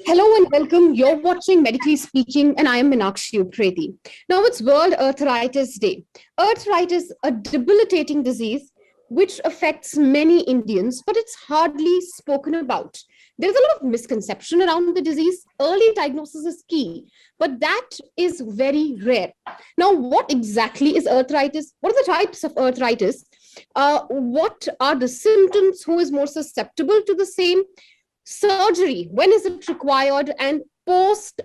Hello and welcome. You're watching Medically Speaking, and I am Meenakshi Upreti. Now it's World Arthritis Day. Arthritis, a debilitating disease which affects many Indians, but it's hardly spoken about. There's a lot of misconception around the disease. Early diagnosis is key, but that is very rare. Now, what exactly is arthritis? What are the types of arthritis? What are the symptoms? Who is more susceptible to the same? Surgery, when is it required, and post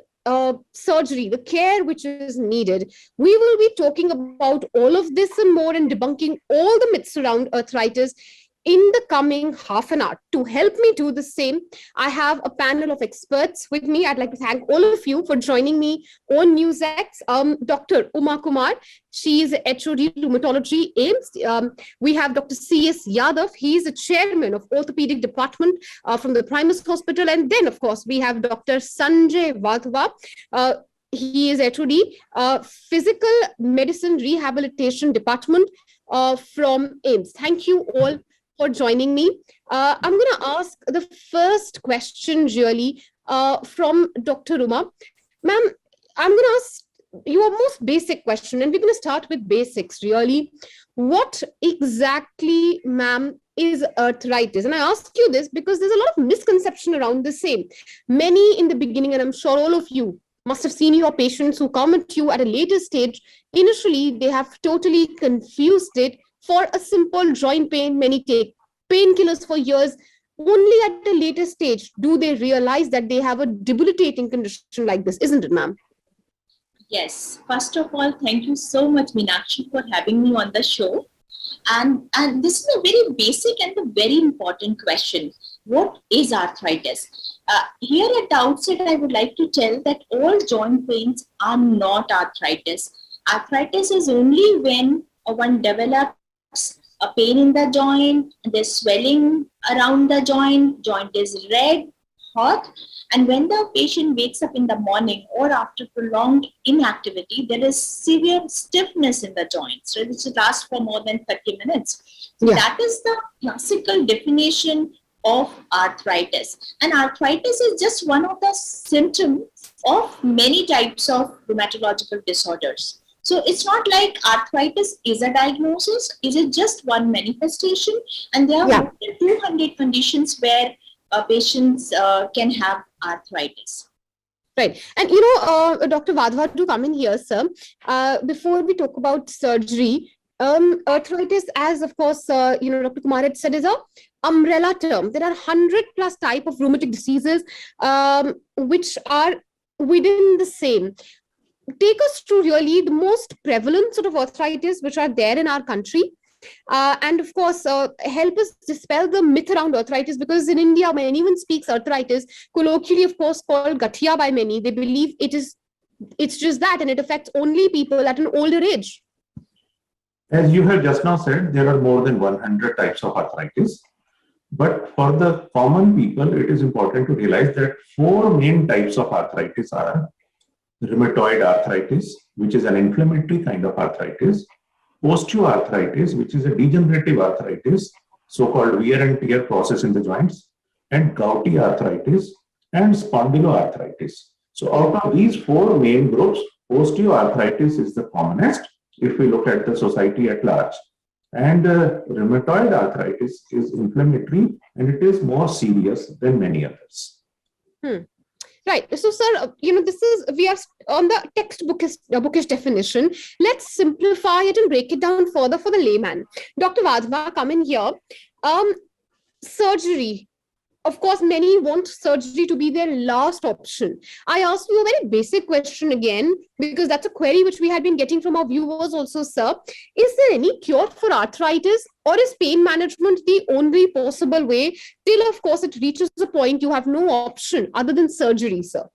surgery, the care which is needed. We will be talking about all of this and more and debunking all the myths around arthritis in the coming half an hour. To help me do the same, I have a panel of experts with me. I'd like to thank all of you for joining me on NewsX. Dr. Uma Kumar, she is HOD Rheumatology, AIMS. We have Dr. C.S. Yadav. He is the chairman of orthopedic department from the Primus Hospital. And then, of course, we have Dr. Sanjay Vadhva. He is HOD, Physical Medicine Rehabilitation Department from AIMS. Thank you all for joining me. I'm going to ask the first question really from Dr. Uma. Ma'am, I'm going to ask your most basic question, and we're going to start with basics really. What exactly, ma'am, is arthritis? And I ask you this because there's a lot of misconception around the same. Many in the beginning, and I'm sure all of you must have seen your patients who come to you at a later stage. Initially, they have totally confused it. For a simple joint pain, many take painkillers for years. Only at a later stage do they realize that they have a debilitating condition like this, isn't it, ma'am? Yes. First of all, thank you so much, Meenakshi, for having me on the show. And this is a very basic and a very important question. What is arthritis? Here at the outset, I would like to tell that all joint pains are not arthritis. Arthritis is only when one develops a pain in the joint, there's swelling around the joint is red, hot, and when the patient wakes up in the morning or after prolonged inactivity, there is severe stiffness in the joints, right, which lasts for more than 30 minutes. So that is the classical definition of arthritis. And arthritis is just one of the symptoms of many types of rheumatological disorders. So it's not like arthritis is a diagnosis, is it just one manifestation? And there are more than 200 conditions where patients can have arthritis. Right. And, Dr. Vadhva, to come in here, sir, before we talk about surgery, arthritis, as of course, Dr. Kumar had said, is a umbrella term. There are 100 plus type of rheumatic diseases which are within the same. Take us through really the most prevalent sort of arthritis which are there in our country. And of course, help us dispel the myth around arthritis, because in India, when anyone speaks arthritis, colloquially, of course, called gathia by many, they believe it's just that, and it affects only people at an older age. As you have just now said, there are more than 100 types of arthritis. But for the common people, it is important to realize that 4 main types of arthritis are rheumatoid arthritis, which is an inflammatory kind of arthritis; osteoarthritis, which is a degenerative arthritis, so-called wear and tear process in the joints; and gouty arthritis and spondyloarthritis. So out of these 4 main groups, osteoarthritis is the commonest if we look at the society at large. And rheumatoid arthritis is inflammatory, and it is more serious than many others. Right. So, sir, we are on the bookish definition. Let's simplify it and break it down further for the layman. Dr. Vadhva, come in here. Surgery. Of course, many want surgery to be their last option. I ask you a very basic question again, because that's a query which we had been getting from our viewers also, sir. Is there any cure for arthritis, or is pain management the only possible way till, of course, it reaches a point you have no option other than surgery, sir?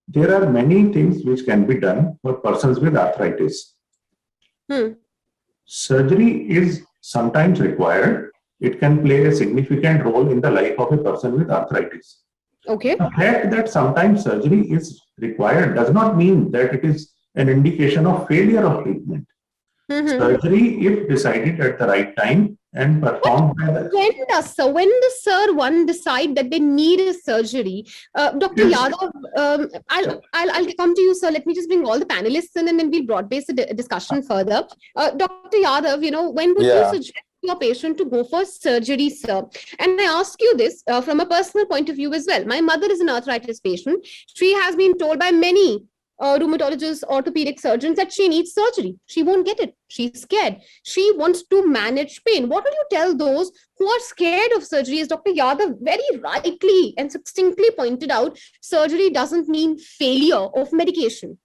There are many things which can be done for persons with arthritis. Surgery is sometimes required. It can play a significant role in the life of a person with arthritis. Okay. The fact that sometimes surgery is required does not mean that it is an indication of failure of treatment. Surgery, if decided at the right time and performed by the When does sir one decide that they need a surgery? Dr. Yes. Yadav, I'll come to you, sir. Let me just bring all the panelists in, and then we'll broad base the discussion further. Dr. Yadav, when would you Yeah. suggest your patient to go for surgery, sir? And I ask you this from a personal point of view as well. My mother is an arthritis patient. She has been told by many rheumatologists, orthopedic surgeons that she needs surgery. She won't get it. She's scared. She wants to manage pain. What would you tell those who are scared of surgery? As Dr. Yadav very rightly and succinctly pointed out, surgery doesn't mean failure of medication.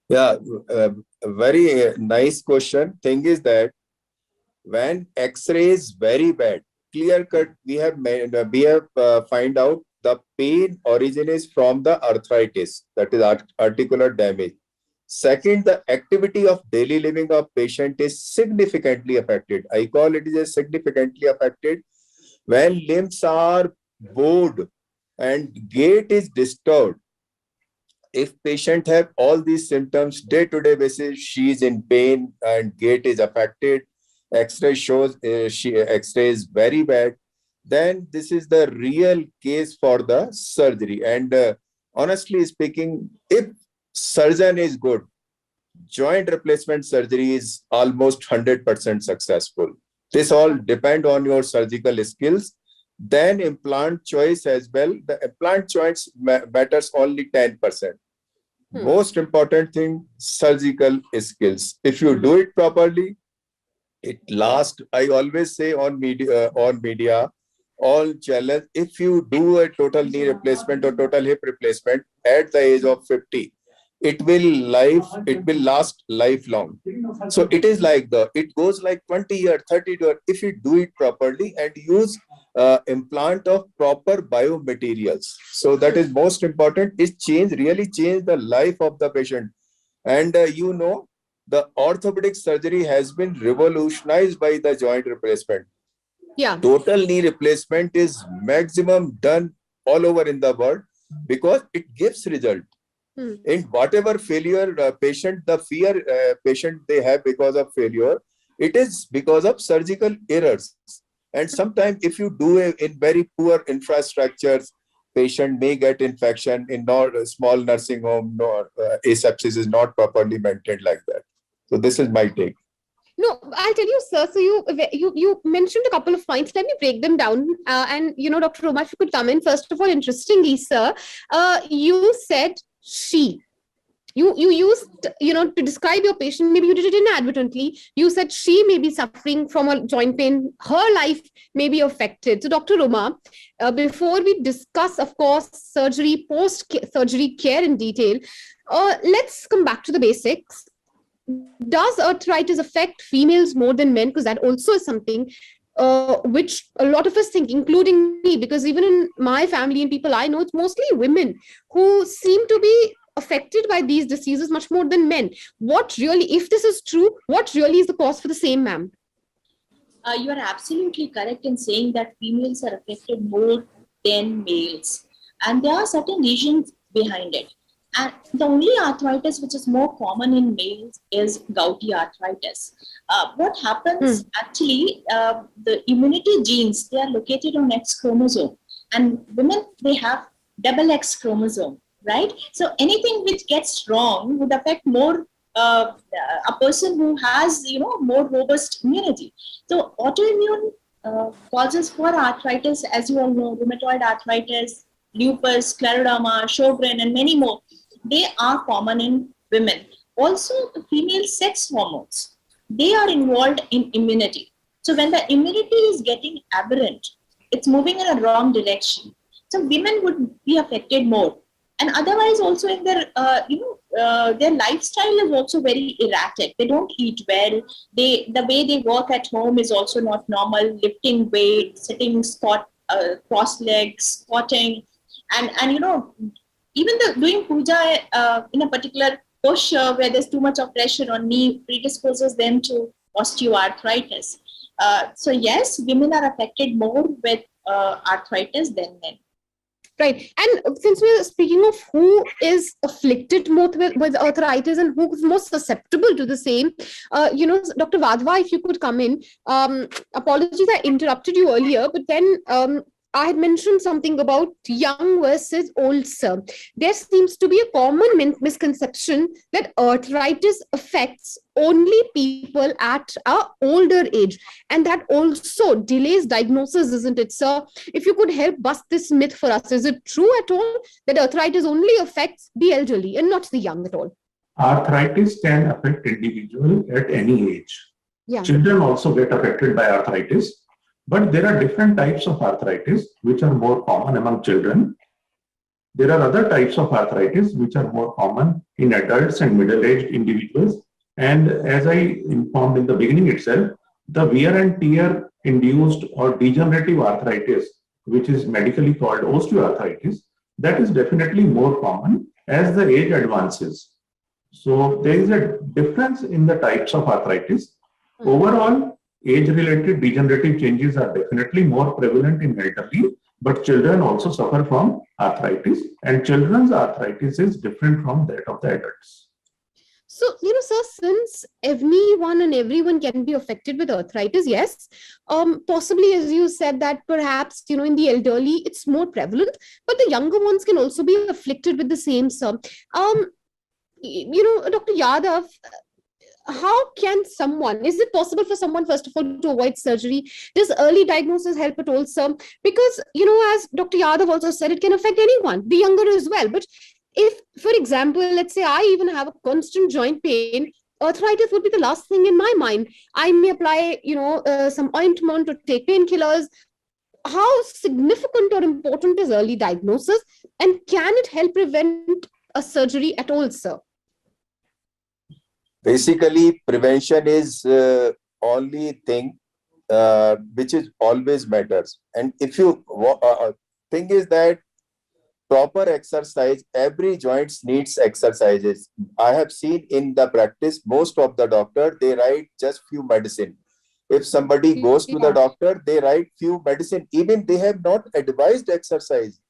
Yeah, a very nice question. Thing is that when X-ray is very bad, clear cut, we have find out the pain origin is from the arthritis, that is articular damage. Second, the activity of daily living of patient is significantly affected. I call it is significantly affected when limbs are bowed and gait is disturbed. If patient have all these symptoms day-to-day basis, she is in pain and gait is affected. X-ray shows X-ray is very bad. Then this is the real case for the surgery. And honestly speaking, if surgeon is good, joint replacement surgery is almost 100% successful. This all depend on your surgical skills. Then implant choice as well. The implant choice matters only 10%. Most important thing, surgical skills. If you do it properly, it lasts. I always say on media, all challenge, if you do a total knee replacement or total hip replacement at the age of 50, it will last lifelong. So it is like it goes like 20 years, 30 years, if you do it properly and use implant of proper biomaterials. So that is most important, is really change the life of the patient. And the orthopedic surgery has been revolutionized by the joint replacement. Yeah. Total knee replacement is maximum done all over in the world because it gives result. In whatever failure the fear patient they have because of failure, it is because of surgical errors. And sometimes if you do in very poor infrastructures, patient may get infection in small nursing home, asepsis is not properly maintained like that. So this is my take. No, I'll tell you, sir. So you mentioned a couple of points. Let me break them down. And Dr. Roma, if you could come in. First of all, interestingly, sir, you said she. You used, to describe your patient, maybe you did it inadvertently. You said she may be suffering from a joint pain. Her life may be affected. So, Dr. Roma, before we discuss, of course, surgery, post-surgery care in detail, let's come back to the basics. Does arthritis affect females more than men? Because that also is something which a lot of us think, including me, because even in my family and people I know, it's mostly women who seem to be affected by these diseases much more than men. What really, if this is true, what really is the cause for the same, ma'am? You are absolutely correct in saying that females are affected more than males. And there are certain reasons behind it. And the only arthritis which is more common in males is gouty arthritis. What happens actually, the immunity genes, they are located on X chromosome. And women, they have double X chromosome, right? So anything which gets wrong would affect more a person who has, more robust immunity. So autoimmune causes for arthritis, as you all know, rheumatoid arthritis, lupus, scleroderma, Sjogren, and many more, they are common in women. Also, the female sex hormones, they are involved in immunity. So when the immunity is getting aberrant, it's moving in a wrong direction. So women would be affected more. And otherwise also in their, their lifestyle is also very erratic. They don't eat well. The way they work at home is also not normal, lifting weight, sitting, cross legs, squatting, and even doing puja in a particular posture where there's too much of pressure on knee predisposes them to osteoarthritis. So yes, women are affected more with arthritis than men. Right. And since we're speaking of who is afflicted more with arthritis and who is most susceptible to the same, Dr. Vadva, if you could come in. Apologies, I interrupted you earlier, but then I had mentioned something about young versus old, sir. There seems to be a common misconception that arthritis affects only people at our older age, and that also delays diagnosis, isn't it, sir? If you could help bust this myth for us, is it true at all that arthritis only affects the elderly and not the young at all? Arthritis can affect individual at any age. Yeah. Children also get affected by arthritis, but there are different types of arthritis which are more common among children. There are other types of arthritis which are more common in adults and middle-aged individuals. And as I informed in the beginning itself, the wear and tear induced or degenerative arthritis, which is medically called osteoarthritis, that is definitely more common as the age advances. So there is a difference in the types of arthritis. Overall, age-related degenerative changes are definitely more prevalent in elderly, but children also suffer from arthritis, and children's arthritis is different from that of the adults. So, sir, since anyone and everyone can be affected with arthritis, yes, possibly, as you said, that perhaps, in the elderly, it's more prevalent, but the younger ones can also be afflicted with the same, sir. Dr. Yadav, how can someone, is it possible for someone, first of all, to avoid surgery? Does early diagnosis help at all, sir? Because, as Dr. Yadav also said, it can affect anyone, the younger as well. But if, for example, let's say I even have a constant joint pain, arthritis would be the last thing in my mind. I may apply, some ointment or take painkillers. How significant or important is early diagnosis? And can it help prevent a surgery at all, sir? Basically, prevention is only thing which is always matters. And if you thing is that proper exercise, every joints needs exercises. I have seen in the practice, most of the doctor, they write just few medicine. If somebody goes to the doctor, they write few medicine. Even they have not advised exercise.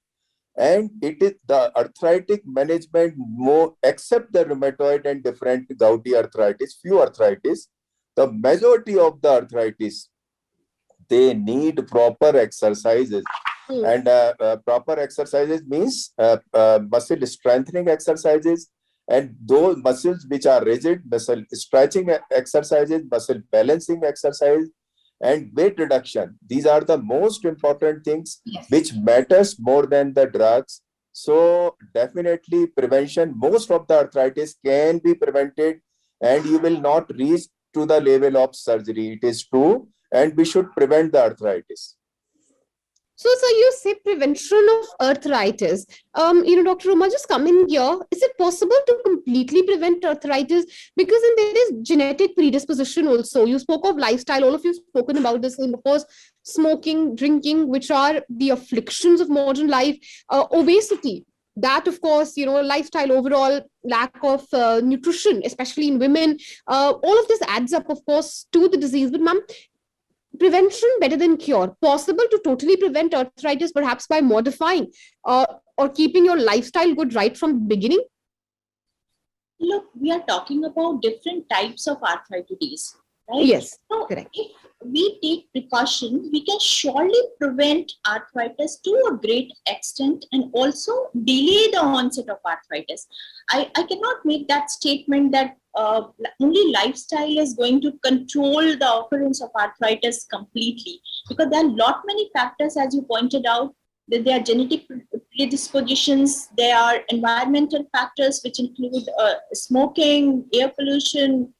And it is the arthritic management more, except the rheumatoid and different gouty arthritis, few arthritis, the majority of the arthritis, they need proper exercises. And proper exercises means muscle strengthening exercises, and those muscles which are rigid, muscle stretching exercises, muscle balancing exercise, and weight reduction. These are the most important things which matters more than the drugs. So definitely prevention, most of the arthritis can be prevented, and you will not reach to the level of surgery. It is true, and we should prevent the arthritis. So, you say prevention of arthritis. Dr. Uma, just come in here. Is it possible to completely prevent arthritis? Because then there is genetic predisposition also. You spoke of lifestyle. All of you spoken about this. And of course, smoking, drinking, which are the afflictions of modern life. Obesity. That, of course, lifestyle overall, lack of nutrition, especially in women. All of this adds up, of course, to the disease. But, ma'am, prevention better than cure. Possible to totally prevent arthritis, perhaps by modifying or keeping your lifestyle good right from the beginning? Look, we are talking about different types of arthritis, right? Yes, so correct. If we take precautions, we can surely prevent arthritis to a great extent and also delay the onset of arthritis. I cannot make that statement that only lifestyle is going to control the occurrence of arthritis completely, because there are many factors, as you pointed out, that there are genetic predispositions, there are environmental factors which include smoking, air pollution,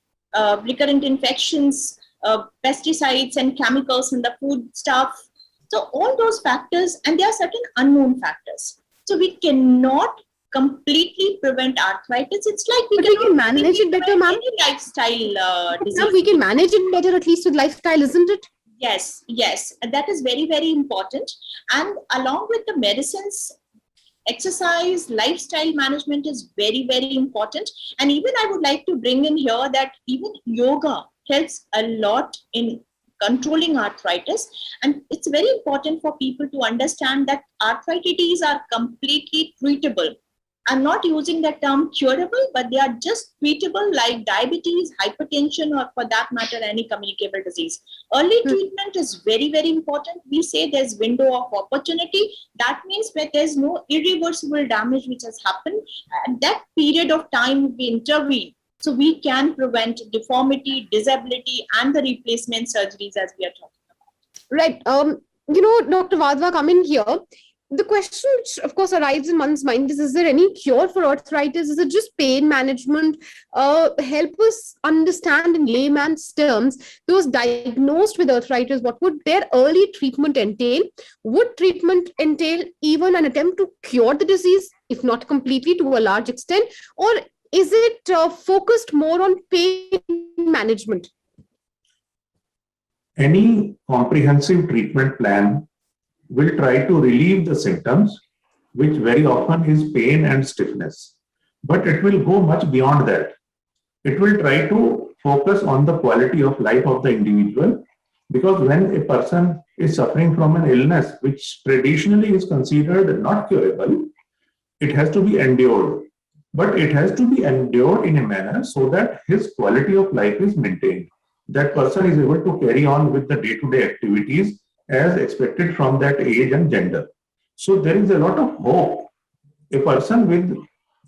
recurrent infections, pesticides and chemicals in the food stuff. So all those factors, and there are certain unknown factors. So we cannot completely prevent arthritis. It's like we can manage it better, ma'am. Lifestyle disease. We can manage it better, at least with lifestyle, isn't it? Yes, that is very, very important. And along with the medicines, exercise, lifestyle management is very, very important. And even I would like to bring in here that even yoga helps a lot in controlling arthritis. And it's very important for people to understand that arthritis are completely treatable. I'm not using the term curable, but they are just treatable like diabetes, hypertension, or for that matter, any communicable disease. Early treatment is very, very important. We say there's window of opportunity. That means where there's no irreversible damage which has happened, at that period of time we intervene. So we can prevent deformity, disability, and the replacement surgeries as we are talking about. Right. Dr. Vadva, come in here. The question which, of course, arrives in one's mind is there any cure for arthritis? Is it just pain management? Help us understand in layman's terms, those diagnosed with arthritis, what would their early treatment entail? Would treatment entail even an attempt to cure the disease, if not completely to a large extent? Or is it focused more on pain management? Any comprehensive treatment plan will try to relieve the symptoms, which very often is pain and stiffness. But it will go much beyond that. It will try to focus on the quality of life of the individual, because when a person is suffering from an illness which traditionally is considered not curable, it has to be endured. But it has to be endured in a manner so that his quality of life is maintained. That person is able to carry on with the day-to-day activities as expected from that age and gender. So there is a lot of hope. A person with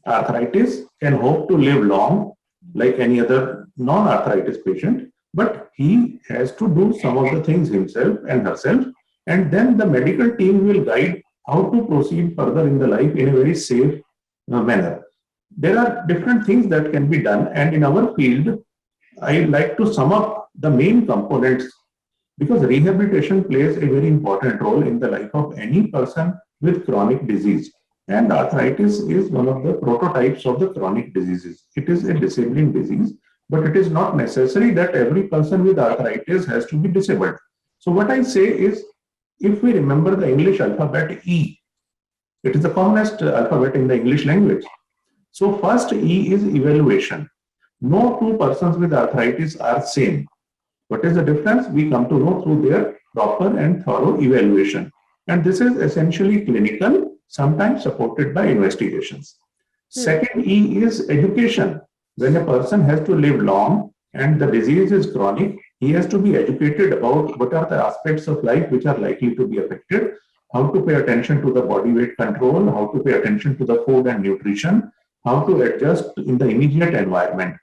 arthritis can hope to live long like any other non-arthritis patient, but he has to do some of the things himself and herself, and then the medical team will guide how to proceed further in the life in a very safe manner. There are different things that can be done, and in our field, I like to sum up the main components, because rehabilitation plays a very important role in the life of any person with chronic disease. And arthritis is one of the prototypes of the chronic diseases. It is a disabling disease, but it is not necessary that every person with arthritis has to be disabled. So what I say is, if we remember the English alphabet E, it is the commonest alphabet in the English language. So first E is evaluation. No two persons with arthritis are same. What is the difference? We come to know through their proper and thorough evaluation. And this is essentially clinical, sometimes supported by investigations. Second E is education. When a person has to live long and the disease is chronic, he has to be educated about what are the aspects of life which are likely to be affected, how to pay attention to the body weight control, how to pay attention to the food and nutrition, how to adjust in the immediate environment.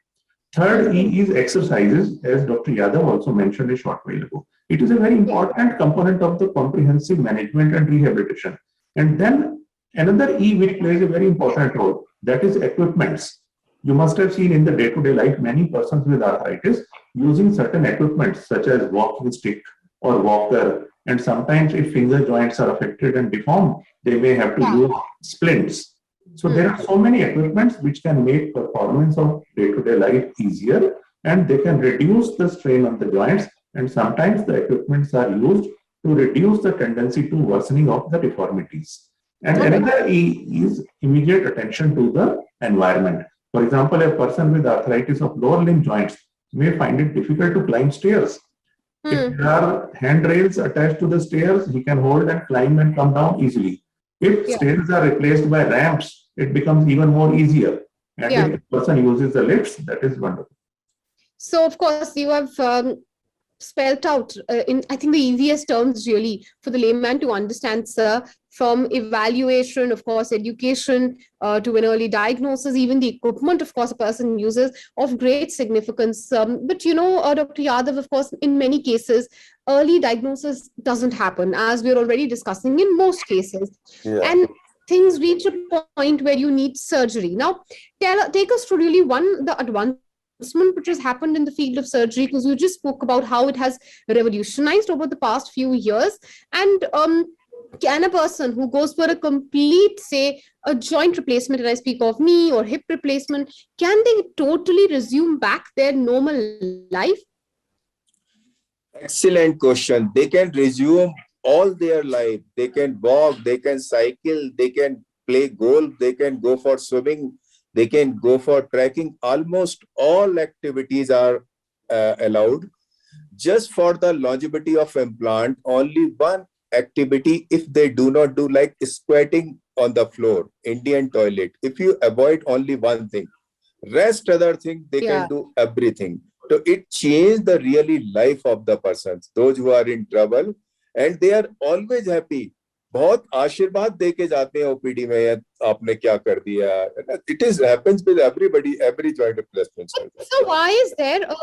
Third E is exercises, as Dr. Yadav also mentioned a short while ago. It is a very important component of the comprehensive management and rehabilitation. And then another E which plays a very important role, that is equipments. You must have seen in the day-to-day life many persons with arthritis using certain equipments such as walking stick or walker. And sometimes if finger joints are affected and deformed, they may have to use splints. So there are so many equipments which can make performance of day-to-day life easier, and they can reduce the strain on the joints, and sometimes the equipments are used to reduce the tendency to worsening of the deformities. And another E is immediate attention to the environment. For example, a person with arthritis of lower limb joints may find it difficult to climb stairs. If there are handrails attached to the stairs, he can hold and climb and come down easily. If stairs are replaced by ramps, it becomes even more easier. And if the person uses the lifts, that is wonderful. So, of course, you have spelled out in, I think, the easiest terms really for the layman to understand, sir, from evaluation, of course, education to an early diagnosis, even the equipment, of course, a person uses, of great significance. But, Dr. Yadav, of course, in many cases, early diagnosis doesn't happen, as we're already discussing in most cases. And things reach a point where you need surgery. Now, take us to really the advancement which has happened in the field of surgery, because you just spoke about how it has revolutionized over the past few years. And can a person who goes for a complete, say, a joint replacement, and I speak of knee or hip replacement, can they totally resume back their normal life? Excellent question. They can resume all their life. They can walk, they can cycle, they can play golf, they can go for swimming, they can go for trekking. Almost all activities are allowed. just for the longevity of implant, only one activity, if they do not do, like squatting on the floor, Indian toilet, if you avoid only one thing, rest other thing, they Yeah. can do everything. So it changed the really life of the persons, those who are in trouble, and they are always happy. बहुत आशीर्वाद दे के जाते हैं OPD में, "यार, आपने क्या कर दिया." It is happens with everybody, every joint replacement surgery. So why is there a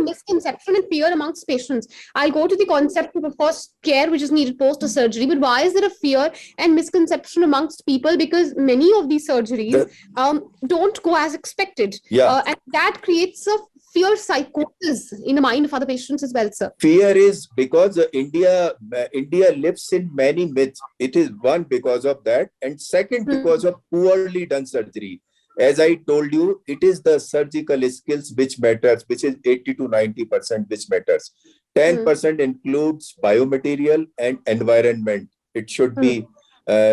misconception and fear amongst patients? I'll go to the concept of course care which is needed post a surgery, but why is there a fear and misconception amongst people? Because many of these surgeries don't go as expected. Yeah. And that creates a fear psychosis in the mind of other patients as well, sir. Fear is because India lives in many myths. It is one because of that, and second because of poorly done surgery. As I told you, it is the surgical skills which matters, which is 80 to 90% which matters. 10% includes biomaterial and environment. It should be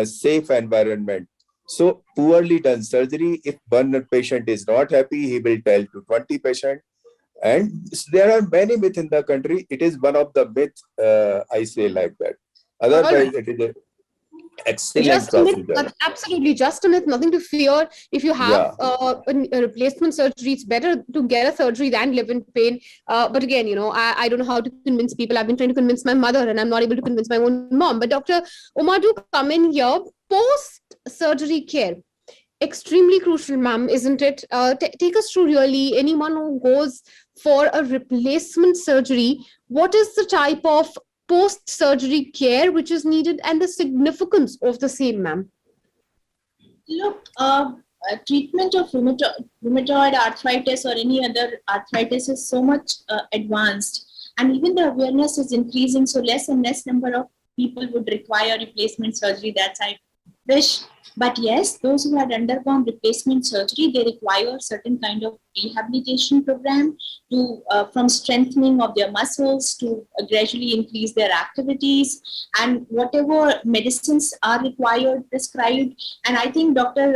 safe environment. So poorly done surgery, if one patient is not happy, he will tell to 20 patients. And there are many myths in the country. It is one of the myths, I say like that. Otherwise, it is a excellent Just a myth, procedure. absolutely just a myth, nothing to fear. If you have a replacement surgery, it's better to get a surgery than live in pain. But again, I don't know how to convince people. I've been trying to convince my mother and I'm not able to convince my own mom. But Dr. Uma, do come in here. Post-surgery care, extremely crucial, ma'am, isn't it? Take us through really anyone who goes for a replacement surgery. What is the type of post-surgery care which is needed and the significance of the same, ma'am? Look, treatment of rheumatoid arthritis or any other arthritis is so much advanced, and even the awareness is increasing. So less and less number of people would require replacement surgery. That's I wish. But yes, those who had undergone replacement surgery, they require certain kind of rehabilitation program to from strengthening of their muscles to gradually increase their activities, and whatever medicines are required, prescribed. And I think Dr.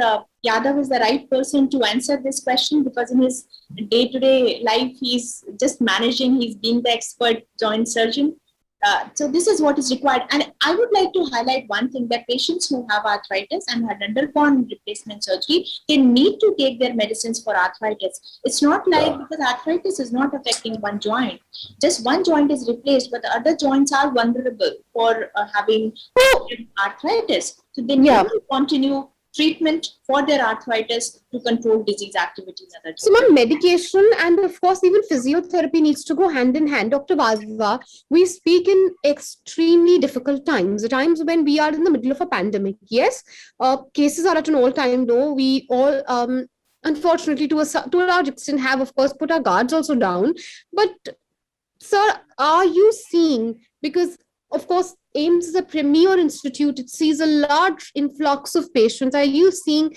Yadav is the right person to answer this question, because in his day-to-day life, he's just managing, he's being the expert joint surgeon. So this is what is required. And I would like to highlight one thing, that patients who have arthritis and had undergone replacement surgery, they need to take their medicines for arthritis. It's not like, because arthritis is not affecting one joint. Just one joint is replaced, but the other joints are vulnerable for having arthritis. So they need to continue treatment for their arthritis to control disease activity in other joints. So, ma'am, medication and of course even physiotherapy needs to go hand in hand. Dr. Vazwa, we speak in extremely difficult times, times when we are in the middle of a pandemic. Yes, cases are at an all-time low. We all, unfortunately, to a large extent, have of course put our guards also down. But, sir, are you seeing, because of course, AIIMS is a premier institute, it sees a large influx of patients. Are you seeing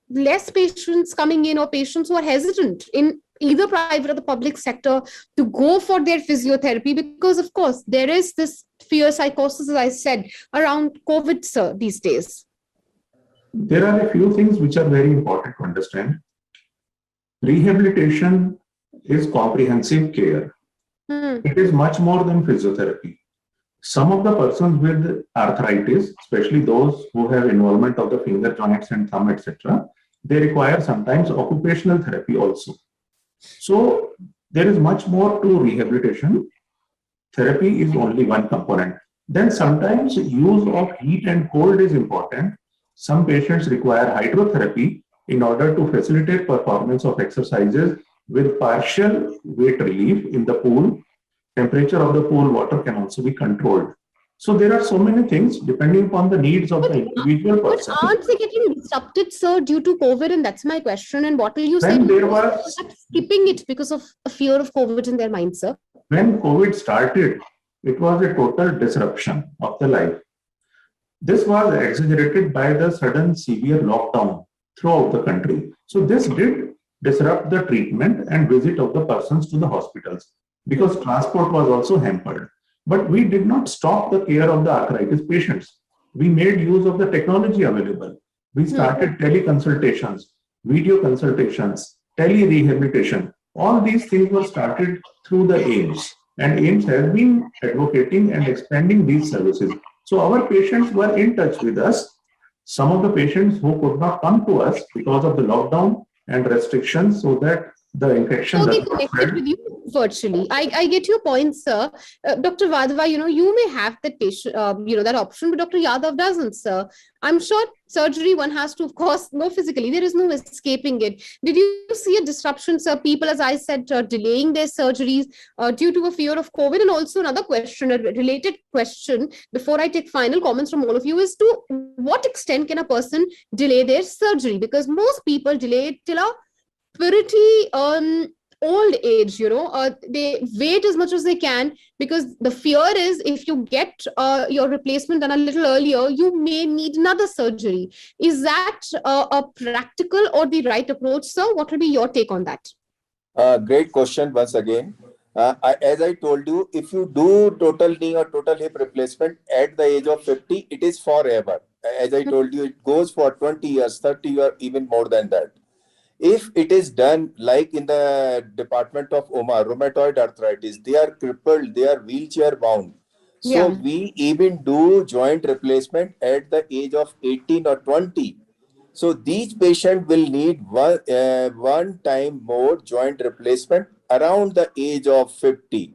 less patients coming in, or patients who are hesitant in either private or the public sector to go for their physiotherapy? Because, of course, there is this fear psychosis, as I said, around COVID, sir, these days. There are a few things which are very important to understand. Rehabilitation is comprehensive care. It is much more than physiotherapy. Some of the persons with arthritis, especially those who have involvement of the finger joints and thumb, etc., they require sometimes occupational therapy also. So there is much more to rehabilitation. Therapy is only one component. Then sometimes use of heat and cold is important. Some patients require hydrotherapy in order to facilitate performance of exercises with partial weight relief in the pool. Temperature of the pool water can also be controlled. So there are so many things depending upon the needs of the individual person. But aren't they getting disrupted, sir, due to COVID? And that's my question. And what will you say? When there was Skipping it because of a fear of COVID in their mind, sir. When COVID started, it was a total disruption of the life. This was exaggerated by the sudden severe lockdown throughout the country. So this did disrupt the treatment and visit of the persons to the hospitals, because transport was also hampered. But we did not stop the care of the arthritis patients. We made use of the technology available. We started teleconsultations, video consultations, tele-rehabilitation. All these things were started through the AIMS, and AIMS has been advocating and expanding these services. So our patients were in touch with us. Some of the patients who could not come to us because of the lockdown and restrictions, so that the infection So does we not connected spread. with you virtually. I get your point, sir. Dr. Vadava, you may have that patient, that option, but Dr. Yadav doesn't, sir. I'm sure surgery one has to, of course, go physically. There is no escaping it. Did you see a disruption, sir? People, as I said, delaying their surgeries due to a fear of COVID. And also another question, a related question, before I take final comments from all of you, is to what extent can a person delay their surgery? Because most people delay it till a pretty old age, they wait as much as they can, because the fear is if you get your replacement done a little earlier, you may need another surgery. Is that a practical or the right approach, sir? What will be your take on that? Great question once again. As I told you, if you do total knee or total hip replacement at the age of 50, it is forever. As I told you, it goes for 20 years, 30 years, even more than that. If it is done like in the department of OMA, rheumatoid arthritis, they are crippled, they are wheelchair bound. So Yeah. we even do joint replacement at the age of 18 or 20. So these patients will need one time more joint replacement around the age of 50.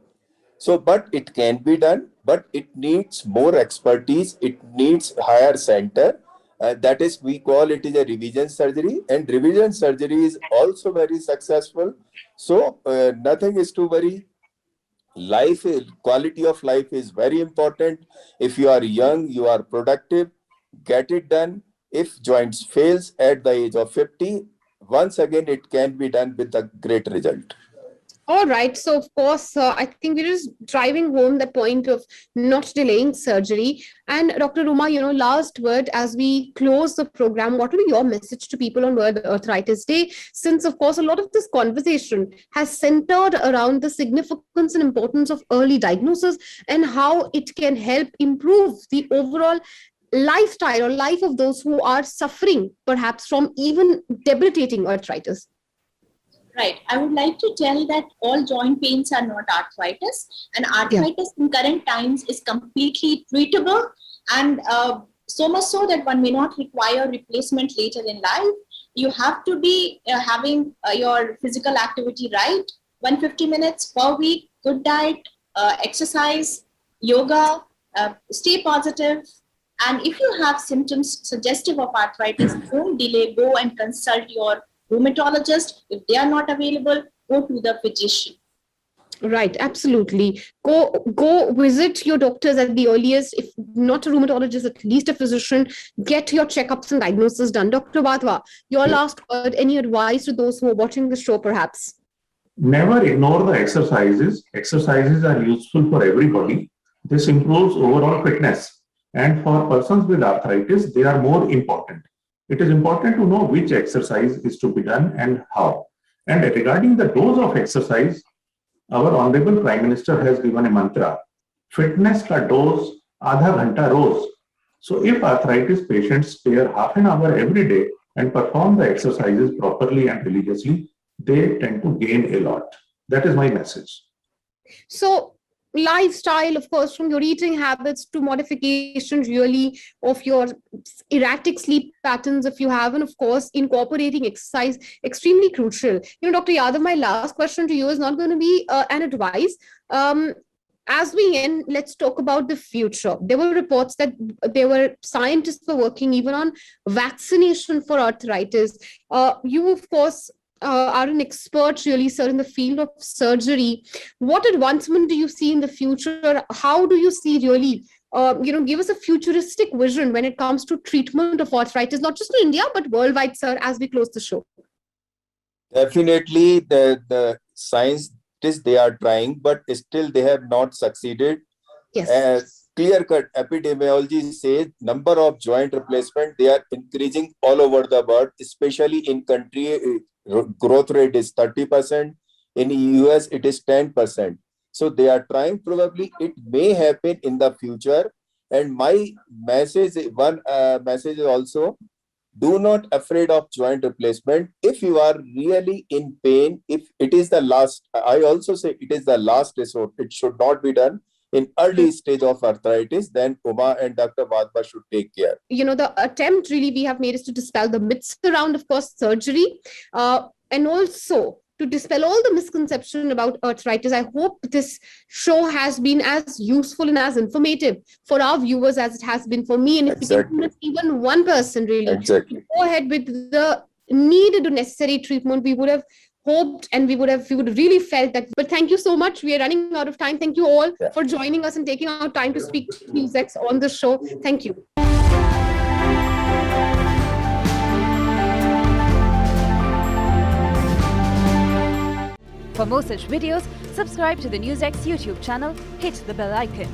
So, but it can be done, but it needs more expertise. It needs higher center. That is, we call it is a revision surgery, and revision surgery is also very successful. So, nothing is to worry. Quality of life is very important. If you are young, you are productive, get it done. If joints fails at the age of 50, once again, it can be done with a great result. All right. So, of course, I think we're just driving home the point of not delaying surgery. And Dr. Ruma, last word as we close the program, what will be your message to people on World Arthritis Day? Since, of course, a lot of this conversation has centered around the significance and importance of early diagnosis and how it can help improve the overall lifestyle or life of those who are suffering, perhaps from even debilitating arthritis. Right. I would like to tell that all joint pains are not arthritis, and Yeah. arthritis in current times is completely treatable, and so much so that one may not require replacement later in life. You have to be having your physical activity right, 150 minutes per week, good diet, exercise, yoga, stay positive. And if you have symptoms suggestive of arthritis, don't delay, go and consult your rheumatologist. If they are not available, go to the physician. Right, absolutely. Go visit your doctors at the earliest, if not a rheumatologist, at least a physician. Get your checkups and diagnosis done. Dr. Wadhwa, your last word, any advice to those who are watching the show, perhaps? Never ignore the exercises. Exercises are useful for everybody. This improves overall fitness. And for persons with arthritis, they are more important. It is important to know which exercise is to be done and how. And regarding the dose of exercise, our Honorable Prime Minister has given a mantra, fitness ka dose आधा घंटा रोज. So if arthritis patients spare half an hour every day and perform the exercises properly and religiously, they tend to gain a lot. That is my message. So, lifestyle, of course, from your eating habits to modification, really, of your erratic sleep patterns, if you have, and of course, incorporating exercise, extremely crucial. Dr. Yadav, my last question to you is not going to be an advice. As we end, let's talk about the future. There were reports that there were scientists were working even on vaccination for arthritis. You, of course, are an expert, really, sir, in the field of surgery. What advancement do you see in the future? How do you see, really, give us a futuristic vision when it comes to treatment of arthritis, not just in India, but worldwide, sir, as we close the show? Definitely, the scientists they are trying, but still they have not succeeded. Yes. Clear-cut epidemiology says number of joint replacement they are increasing all over the world, especially in country growth rate is 30%. In US it is 10%. So they are trying. Probably it may happen in the future. And my message, one message is also Do not afraid of joint replacement. If you are really in pain, if it is the last, I also say it is the last resort. It should not be done in early stage of arthritis. Then Uma and Dr. Madhva should take care. The attempt really we have made is to dispel the myths around, of course, surgery, and also to dispel all the misconception about arthritis. I hope this show has been as useful and as informative for our viewers as it has been for me. And if we can Exactly. convince even one person really Exactly. go ahead with the needed or necessary treatment, we would have hoped and we would have really felt that. But thank you so much. We are running out of time. Thank you all Yeah. for joining us and taking our time to speak to NewsX on the show. Thank you. For more such videos, subscribe to the NewsX YouTube channel, hit the bell icon.